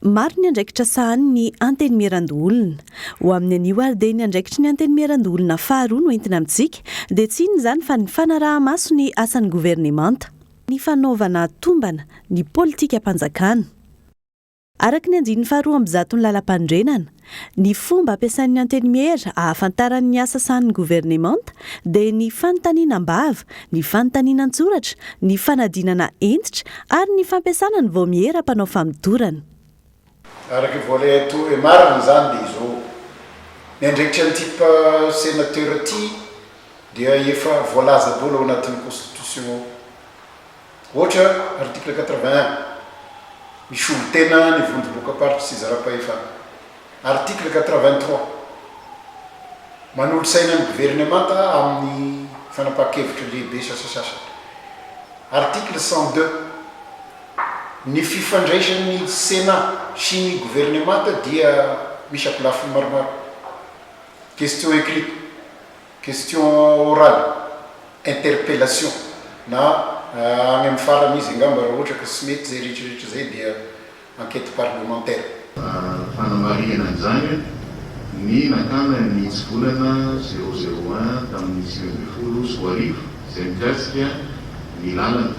Maro ny andraikitra sahan'ny antenimierandoholona. Ho amin'ny anio ary dia ny andraikitry ny antenimierandoholona faharoa no entina amintsika dia tsy inona izany fa ny fanaraha-maso ny asan'ny governemanta, ny fanaovana tombana ny politika mpanjakana. Araka ny andinin'ny faharoa amby zato ny lalam-pandrenana, ny fomba ampiasain'ny antenimiera ahafantaran'ny asa sahan'ny governemanta dia ny fanontaniana-mbava, ny fanontanianan-tsoratra, ny fanadinana entitra ary ny fampiasana ny voamiera mpanao famidorana. Araka voalay to marina zany dia izao ny andraikitra ny type sénateur ty dia efa voalaza daholo ao anatin'ny constitution, ohatra article 81 misy olo tena ny vonjy-boka paritra sy zara-pahefana. Article 83 manolo-saina ny gouvernemanta amin'ny fanapahan-kevitra lehibe sasasasa. Article 102 ny fifandraisan'ny sénat sy ny gouvernemanta dia misy akolafiny maromaro. Question écrite, question orale, interpellation na any amin'ny farany izy angamba raha ohatra ka tsy mety zay rehetrarehetra zay dia enquête parlementaire. Fanamariana izany ny nakana ny volana 001 tamin'ny 2010 sy arivo izay mikasika ny lalana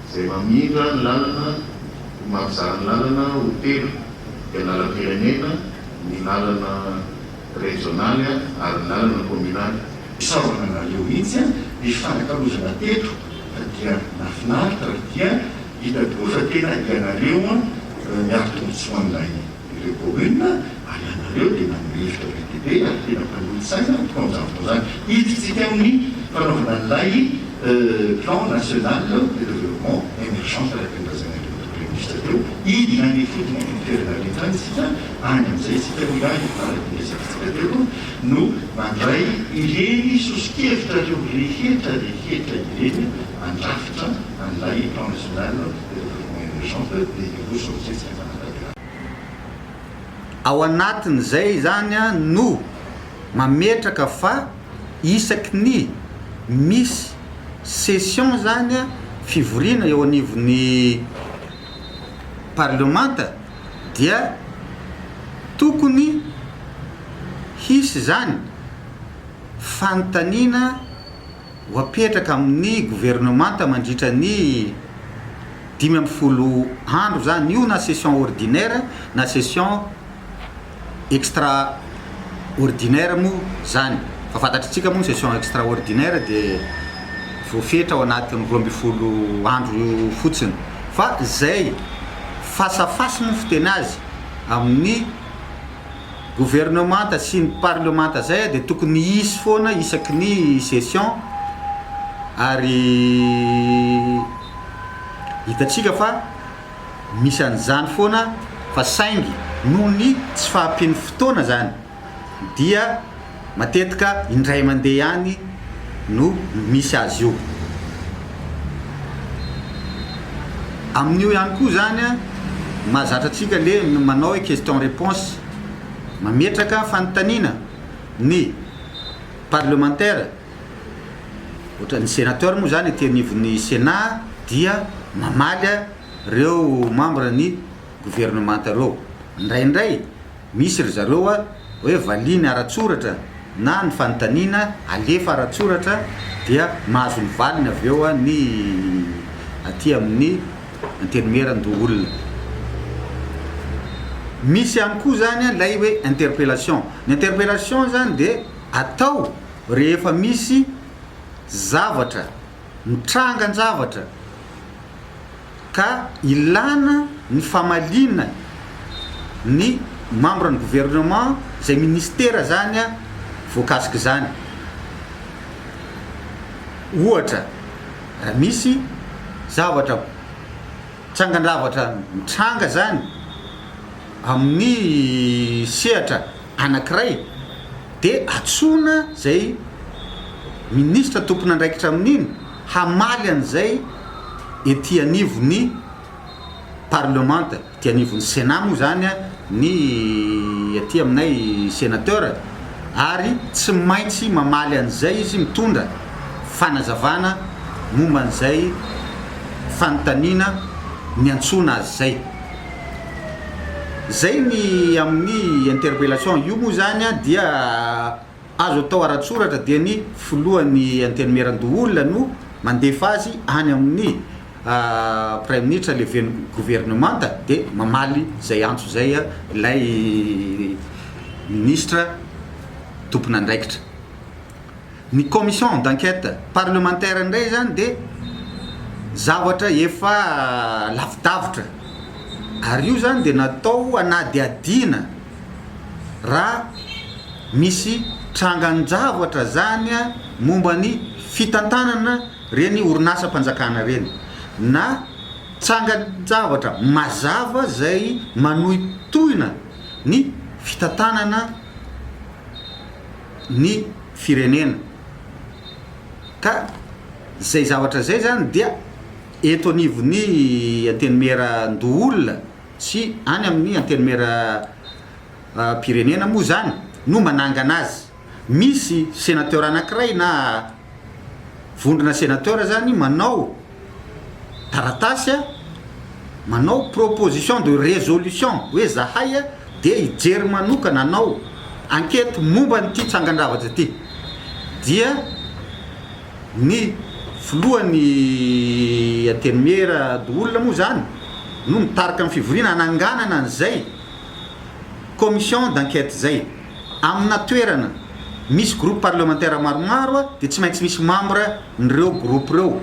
izay mamindra ny lalana mampizaha ny lalana hotely dia lalam-pirenena ny lalana régionaly ary ny lalana communaly. Isaorana nareo mihitsy ny fanakalozana teto dia nafinaritra dia hitadolo fa tena ianareo miaro-tombontsoa amin'ilay ireo commune ary ianareo dia namirevitra lehibe ary tena mpanolotsaina tokan'izany hiditsika amin'ny fanaovana an'ilay plan national de développement émergence rahampendrazana idina ny fotona militairena rehetrany sika any amin'izay sika hoiany arakindesaksika teo no mandray ireny sosikevitra reo rehetra ireny andrafitra an'ilay plan national de développement émergence de rosotsetsika fanataka. Ao anatin'izay zany no mametraka fa isaky ny misy session zany fivoriana eo anivon'ny parlemanta dia tokony hisy zany fanontaniana ho apetraka amin'ny gouvernemanta mandritra ny 10 andro zany io, na session ordinaire na session extraordinaire moa zany. Fa fantatritsika moa session extraordinaire dia voafetra ao anatin'ny 12 andro fotsiny, fa zay fasafasy no fiteny azy amin'ny gouvernemanta sy ny parlemanta zay dia tokony hisy foana isaky ny session. Ary hitatsika fa misy an'izany foana fa saingy noho ny tsy fahampian'ny fotoana zany dia matetika indray mandeha ihany no misy azy io. Amin'io ihany koa zany mahazatra atsika le manao question réponse, mametraka fanontaniana ny parlementaire, ohatra ny sénateur moa zany ety anivon'ny sénat dia mamaly reo membre ny gouvernemanta reo. Indraindray misy ry zareo hoe valiny ara-tsoratra na ny fanontaniana alefa ara-tsoratra dia mahazo ny valiny avy eo ny aty amin'ny antenimierandoholona. Misy ihany koa zany lay hoe interpellation. Ny interpellation zany dia atao rehefa misy zavatra mitrangan-javatra ka ilana ny famalina ny membre ny gouvernement zay ministera zany voakasiky zany. Ohatra raha misy zavatra tsangan-javatra mitranga zany amin'ny sehatra anankiray dia atsona zay ministra tompony andraikitra amin'iny hamaly an'izay ety anivon'ny parlemanta, ety anivon'ny sénat moa zany ny ety aminay sénateur, ary tsy maintsy mamaly an'izay izy mitondra fanazavana momba an'izay fanontaniana ny antsona azy zay. zay ny amin'ny interpellation io moa zany a dia azo atao aratsoratra dia ny filohan'ny Antenimierandoholona no mandefa azy any amin'ny premier ministre le gouvernement de mamaly zay antso zay ilay ministre tompony andraikitra. Ny commission d'enquête parlementaire indray zany de zavatra efa lavidavitra ary io zany de natao anadiadina raha misy trangan-javatra zany momba ny fitantanana reny orinasa mpanjakana reny na trangan-javatra mazava zay manohitohina ny fitantanana ny firenena. Ka zay zavatra zay zany dia eto anivon'ny Antenimierandoholona sy any amin'ny Antenimiera pirenena moa zany no manangana azy. Misy sénateur anankiray na vondrona sénateur zany manao taratasy manao proposition de résolution hoe zahay dia hijery manokana anao enquête momba nyty trangan-javatra ty dia ny filohan'ny Antenimierandoholona moa zany no mitarika amin'ny fivoriana ananganana an'izay commission d'enquête zay amina toerana misy groupe parlementaire maromaro dia tsy maintsy misy membre nireo groupe reo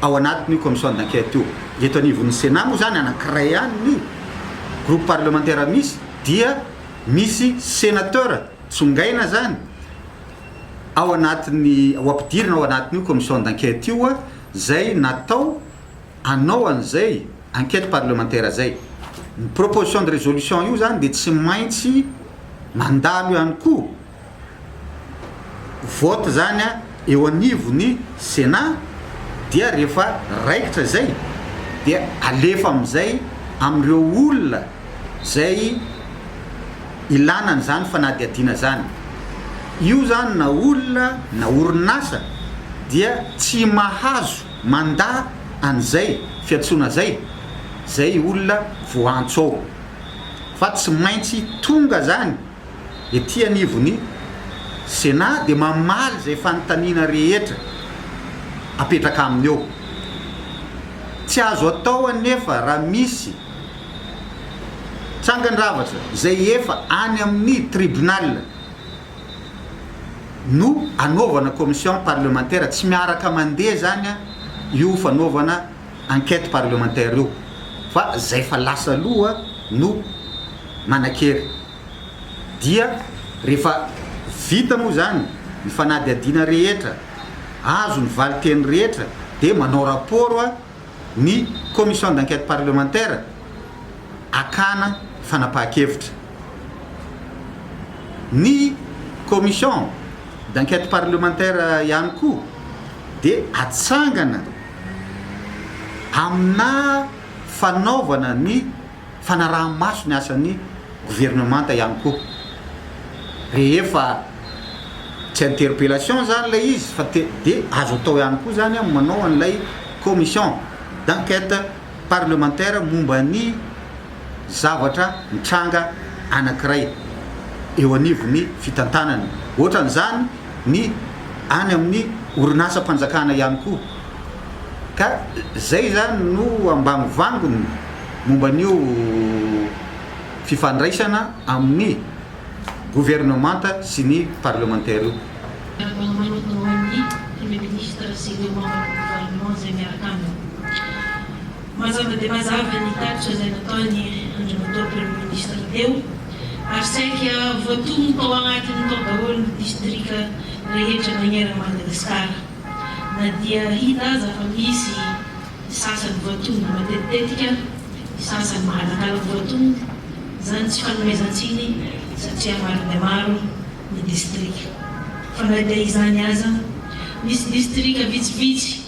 ao anatin'io commission d'enquête io. Eto anivon'ny Sénat moa zany anankiray ihany ny groupe parlementaire misy dia misy sénateur tsongaina zany ao anatin'ny ao ampidirina ao anatin'io commission d'enquête io zay natao anao an'izay enquête parlementaire zay. Ny proposition de résolution io zany de tsy maintsy mandalo ihany koa vote zany eo anivon'ny Sénat dia rehefa raikitra zay dia alefa am'izay am'ireo olona zay ilanany zany fanadiadiana zany. Io zany na olona na orinasa dia tsy mahazo manda an'izay fiantsona zay olona voantso ao fa tsy maintsy tonga zany ety anivon'ny Sénat de mamaly zay fanontaniana rehetra apetraka aminy eo. Tsy azo atao anefa raha misy trangan-javatra zay efa any amin'ny tribunal no anaovana commission parlementaire tsy miaraka mandeha zany io fanaovana enquête parlementaire io fa zay fa lasa aloha no manakery. Dia rehefa vita moa zany ny fanadiadiana rehetra azo ny valiteny rehetra dia manao rapport ny commission d'enquête parlementaire akana fanapahan-kevitra. Ny commission d'enquête parlementaire ihany koa dia atsangana amina fanaovana ny fanaraha-maso ny asan'ny gouvernement ihany koa. Rehefa tsy interpellation zany lay izy fa dia azo atao ihany koa zany manao an'ilay commission d'enquête parlementaire momba ny zavatra mitranga anankiray eo anivon'ny fitantanana. Ohatran'izany ny any amin'ny orinasa mpanjakana ihany koa. Ka zay zany no ambangovangony momba an'io fifandraisana amin'ny gouvernement sy ny parlementaire io. Premier ministre sy ireo membre du gouvernement zay miaraka aminy. Mazava dia mazava ny tatitra zay nataony andriamatoa premier ministre teo ary saika voatono tao agnatiny tao daholo ny distrika rehetra magnerana Madagasikara. Na dia hita aza fa misy sasany voatono matetitetika, sasany mahalakala voatono, zany tsy fanomezantsiny satria maro dia maro ny distrika. Fa na dia izany aza misy distrika vitsivitsy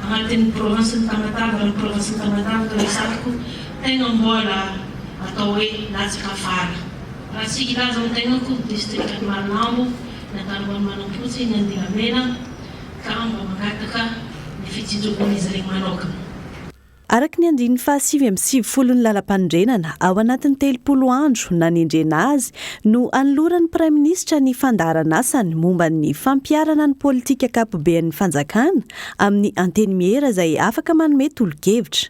agnatin'ny province ny Tamatavy, ny province ny Tamatavy ka resatiko tegna mbola atao hoe latsaka afara. Raha tsy ilaza amin'ny tegnako distrika ny Marinambo, ny Antanimierandoholona Manampotsy, ny Andiramena ka mba mangataka ny fitsinjovan'izy regny manokana. araka ny andiny fa 5 lalam-pandrenana ao anatin'ny 30 andro nanendrena azy no anoloran'ny praiminisitra ny fandaharanasany momba ny fampiarana ny politika akapobean'ny fanjakana amin'ny antenimiera izay afaka manome tolo-kevitra.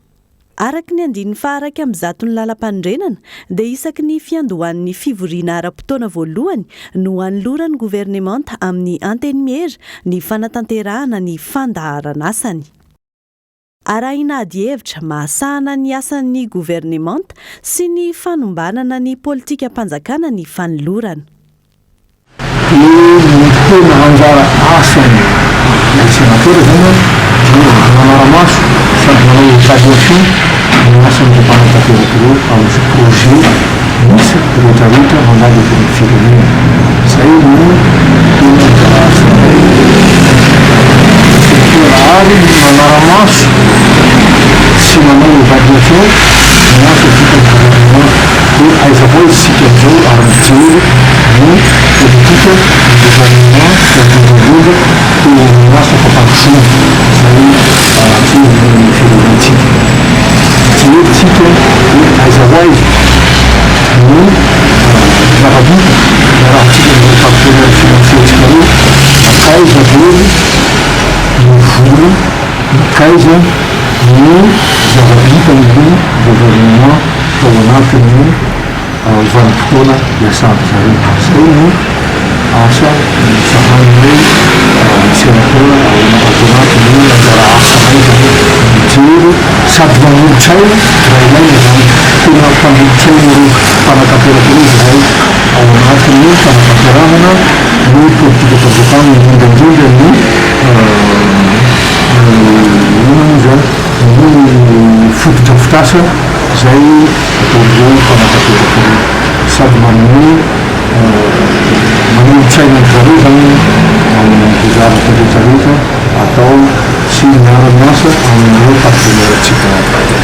Araka ny andiny fa araka amin'ny zatony lalam-pandrenana dia isaky ny fiandohan'ny fivoriana ara-potoana voalohany no anoloran'ny governemanta amin'ny antenimiera ny fanatanterahana ny fandaharanasany. Arahina adi-hevitra mahasahana ny asan'ny governemanta sy ny fanombanana ny politika mpanjakana ny fanolorana. Tena anjara asany ny senatera zany manara-maso sady manao évaluation ny asan'ny mpanantanteraka ireo amin'ny projet misy rehetrarehetra mandady eto amin'ny firenena. Zay no tena anjara asanay ary manara-maso sy manao évaluation ny asa vita ny gouvernement hoe aiza avao isika amizao ary mijery ny politika ny gouvernement indrindra teo amin'ny asa fampandrosoana. Zay teny firenentsika jeritsika hoe aiza avao izy ny zava-bita miarahantsika ny partenaire financiersika reo akaiza very ny vola nikaiza ny zava-bita ny gouvernement tao anatin'ny vanim-potoana iasany zareo. Zay no asa ny sahanay senatera ao anatin'ny anjara asanay zany mijery sady manolotsaina raha ilaina zany tena mpamolotsaina ireo mpanatanteraka ireo zay ao anatin'ny fanatanterahana ny politika mpanjakana indrindraindrindra ny inona ny fotodrafitasa zay ataon'ireo mpanatanteraka ireo sady manome manolotsaina ny zareo zany amin'ny gozavatra rehetrarehetra atao sy miara-miasa amin'ireo partenaire tsika.